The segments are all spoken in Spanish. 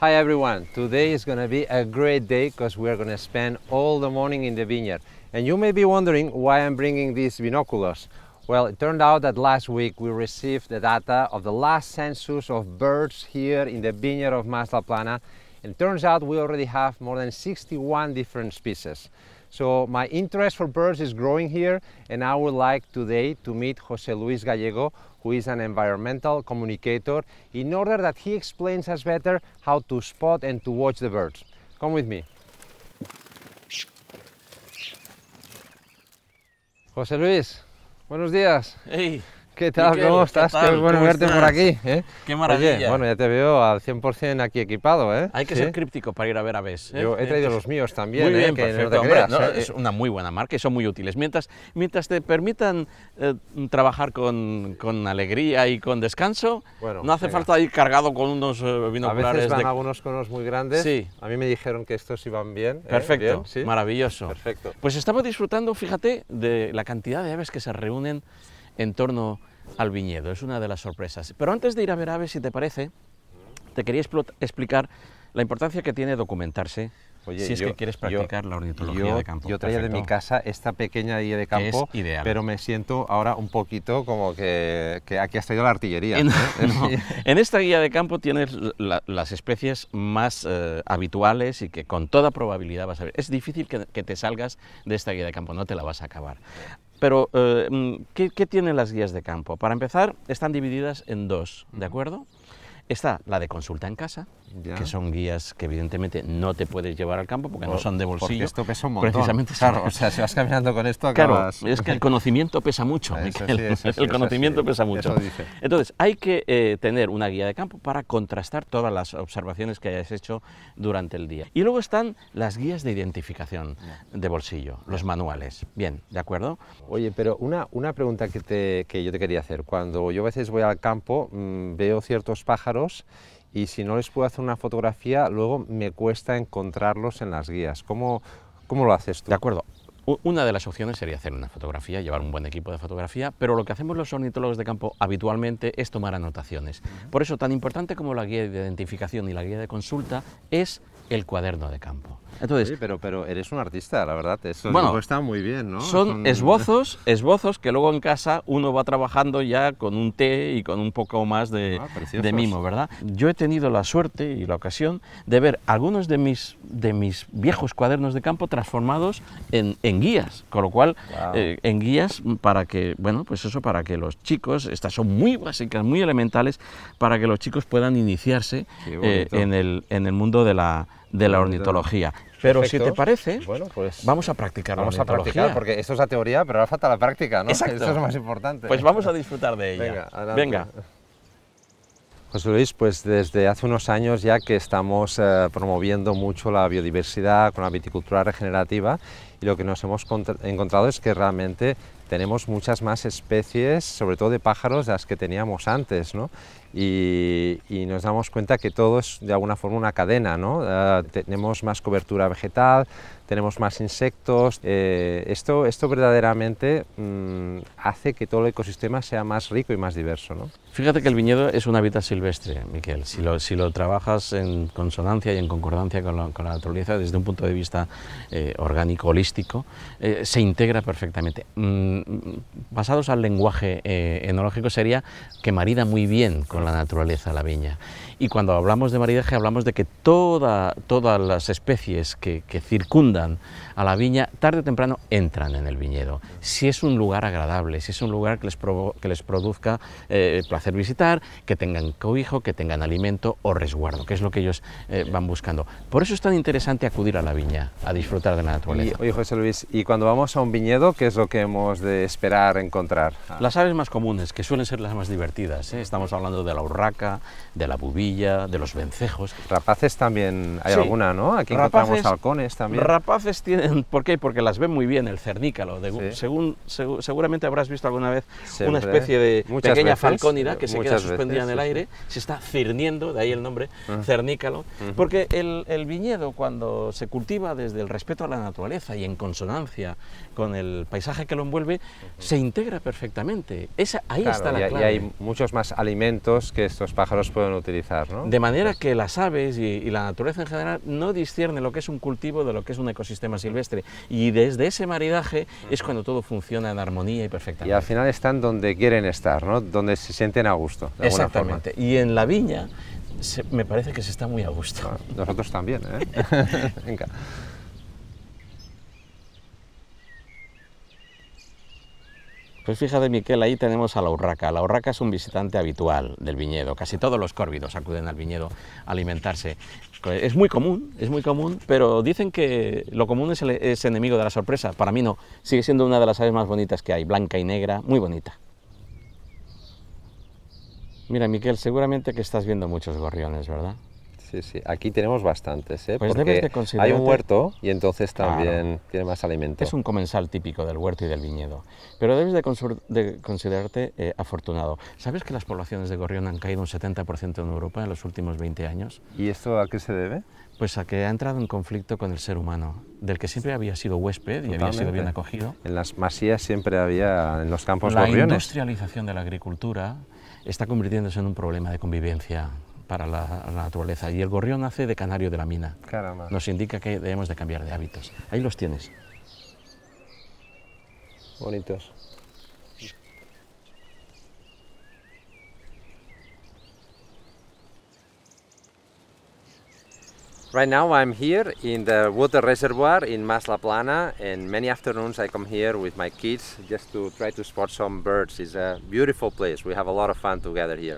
Hi everyone, today is going to be a great day because we are going to spend all the morning in the vineyard. And you may be wondering why I'm bringing these binoculars. Well, it turned out that last week we received the data of the last census of birds here in the vineyard of Mas La Plana. And it turns out we already have more than 61 different species. So my interest for birds is growing here, and I would like today to meet José Luis Gallego, who is an environmental communicator, in order that he explains us better how to spot and to watch the birds. Come with me. José Luis, buenos días. Hey, ¿Qué tal? Miquel, ¿Cómo estás? ¿qué tal? Qué bueno ¿Cómo verte estás? por aquí. Qué maravilla. Oye, bueno, ya te veo al 100% aquí equipado, ¿eh? Hay que Sí. ser críptico para ir a ver aves. Yo he traído los míos también, Muy bien, que perfecto, no te hombre, creas. no, es una muy buena marca y son muy útiles. Mientras te permitan trabajar con alegría y con descanso, Bueno, no hace venga. falta ir cargado con unos A binoculares veces van de... algunos con unos muy grandes. Sí. A mí me dijeron que estos iban bien. Perfecto, Bien, ¿sí? maravilloso. Perfecto. Pues estamos disfrutando, fíjate, de la cantidad de aves que se reúnen en torno al viñedo. Es una de las sorpresas. Pero antes de ir a ver aves, si te parece, te quería explicar la importancia que tiene documentarse. Oye, si es que quieres practicar la ornitología de campo. Yo traía de mi Perfecto. casa esta pequeña guía de campo, es ideal. pero me siento ahora un poquito como que aquí ha traído la artillería. En, ¿eh? no, en esta guía de campo tienes las especies más habituales y que con toda probabilidad vas a ver. Es difícil que te salgas de esta guía de campo, no te la vas a acabar. Pero, ¿qué tienen las guías de campo? Para empezar, están divididas en dos, ¿de acuerdo? Está la de consulta en casa, Ya. que son guías que evidentemente no te puedes llevar al campo porque no son de bolsillo. Porque esto pesa un montón. Precisamente Claro, o sea, si vas caminando con esto Claro, acabas... es que el conocimiento pesa mucho, Eso Miquel. sí, eso sí, El eso conocimiento sí, pesa mucho. eso dice. Entonces, hay que tener una guía de campo para contrastar todas las observaciones que hayas hecho durante el día. Y luego están las guías de identificación de bolsillo, los manuales. Bien, ¿de acuerdo? Oye, pero una pregunta que yo te quería hacer. Cuando yo a veces voy al campo, veo ciertos pájaros y si no les puedo hacer una fotografía, luego me cuesta encontrarlos en las guías. ¿Cómo lo haces tú? De acuerdo. Una de las opciones sería hacer una fotografía, llevar un buen equipo de fotografía, pero lo que hacemos los ornitólogos de campo habitualmente es tomar anotaciones. Por eso, tan importante como la guía de identificación y la guía de consulta es el cuaderno de campo. Entonces, Oye, pero eres un artista, la verdad. Eso bueno, está muy bien, ¿no? son esbozos que luego en casa uno va trabajando ya con un té y con un poco más de mimo, ¿verdad? Yo he tenido la suerte y la ocasión de ver algunos de mis viejos cuadernos de campo transformados en guías, con lo cual, Wow. en guías para que, bueno, pues eso, para que los chicos, estas son muy básicas, muy elementales, para que los chicos puedan iniciarse en el mundo de la ornitología. Pero Perfecto. si te parece, bueno, pues vamos a practicar vamos la a practicar, ornitología. porque esto es la teoría, pero ahora falta la práctica, ¿no? Exacto. Esto es lo más importante. Pues vamos a disfrutar de ella. Venga, adelante. Venga. José Luis, pues desde hace unos años ya que estamos promoviendo mucho la biodiversidad con la viticultura regenerativa, y lo que nos hemos encontrado es que realmente tenemos muchas más especies, sobre todo de pájaros, de las que teníamos antes, ¿no? Y nos damos cuenta que todo es de alguna forma una cadena, ¿no? Tenemos más cobertura vegetal, tenemos más insectos. Esto verdaderamente hace que todo el ecosistema sea más rico y más diverso, ¿no? Fíjate que el viñedo es un hábitat silvestre, Miquel. Si lo trabajas en consonancia y en concordancia con la naturaleza desde un punto de vista orgánico, holístico, se integra perfectamente. Pasados al lenguaje enológico sería que marida muy bien con la naturaleza la viña. Y cuando hablamos de maridaje hablamos de que todas las especies que circundan a la viña, tarde o temprano entran en el viñedo. Si es un lugar agradable, si es un lugar que les produzca placer visitar, que tengan cobijo, que tengan alimento o resguardo, que es lo que ellos van buscando. Por eso es tan interesante acudir a la viña, a disfrutar de la naturaleza. Oye, José Luis, y cuando vamos a un viñedo, ¿qué es lo que hemos de esperar encontrar? Las aves más comunes, que suelen ser las más divertidas, ¿eh? Estamos hablando de la urraca, de la bubilla, de los vencejos. Rapaces también hay Sí. alguna, ¿no? Aquí Rapaces, encontramos halcones también. Rapaces tienen, ¿por qué? Porque las ven muy bien, el cernícalo. Sí. Seguramente habrás visto alguna vez Siempre, una especie de muchas pequeña veces, falcónida que se queda muchas suspendida veces, en el sí, aire, se está cirniendo, de ahí el nombre, cernícalo, porque el viñedo, cuando se cultiva desde el respeto a la naturaleza y en consonancia con el paisaje que lo envuelve, se integra perfectamente. Ahí Claro, está la clave. y hay muchos más alimentos que estos pájaros pueden utilizar. estar, ¿no? De manera que las aves y la naturaleza en general no discierne lo que es un cultivo de lo que es un ecosistema silvestre. Y desde ese maridaje es cuando todo funciona en armonía y perfectamente. Y al final están donde quieren estar, ¿no? Donde se sienten a gusto, de alguna forma. Exactamente. Y en la viña me parece que se está muy a gusto. Bueno, nosotros también, ¿eh? Venga. Pues fíjate, Miquel, ahí tenemos a la urraca. La urraca es un visitante habitual del viñedo. Casi todos los córvidos acuden al viñedo a alimentarse. Es muy común, pero dicen que lo común es enemigo de la sorpresa. Para mí no. Sigue siendo una de las aves más bonitas que hay, blanca y negra, muy bonita. Mira, Miquel, seguramente que estás viendo muchos gorriones, ¿verdad? Sí, sí, aquí tenemos bastantes, ¿eh? Pues Porque debes de considerarte... hay un huerto y entonces también Claro. tiene más alimento. Es un comensal típico del huerto y del viñedo, pero debes de considerarte afortunado. ¿Sabes que las poblaciones de gorrión han caído un 70% en Europa en los últimos 20 años? ¿Y esto a qué se debe? Pues a que ha entrado en conflicto con el ser humano, del que siempre había sido huésped y había sido bien acogido. En las masías siempre había, en los campos La gorriones. industrialización de la agricultura está convirtiéndose en un problema de convivencia para la naturaleza, y el gorrión nace de canario de la mina. Caramba. Nos indica que debemos de cambiar de hábitos. Ahí los tienes. Bonitos. Right now I'm here in the water reservoir in Mas La Plana, and many afternoons I come here with my kids just to try to spot some birds. It's a beautiful place. We have a lot of fun together here.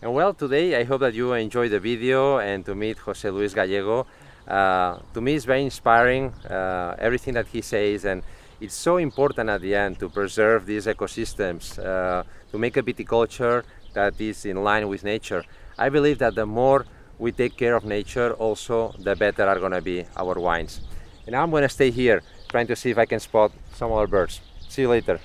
And well, today I hope that you enjoy the video and to meet José Luis Gallego. To me it's very inspiring, everything that he says, and it's so important at the end to preserve these ecosystems, to make a viticulture that is in line with nature. I believe that the more we take care of nature, also the better are going to be our wines. And now I'm going to stay here trying to see if I can spot some other birds. See you later.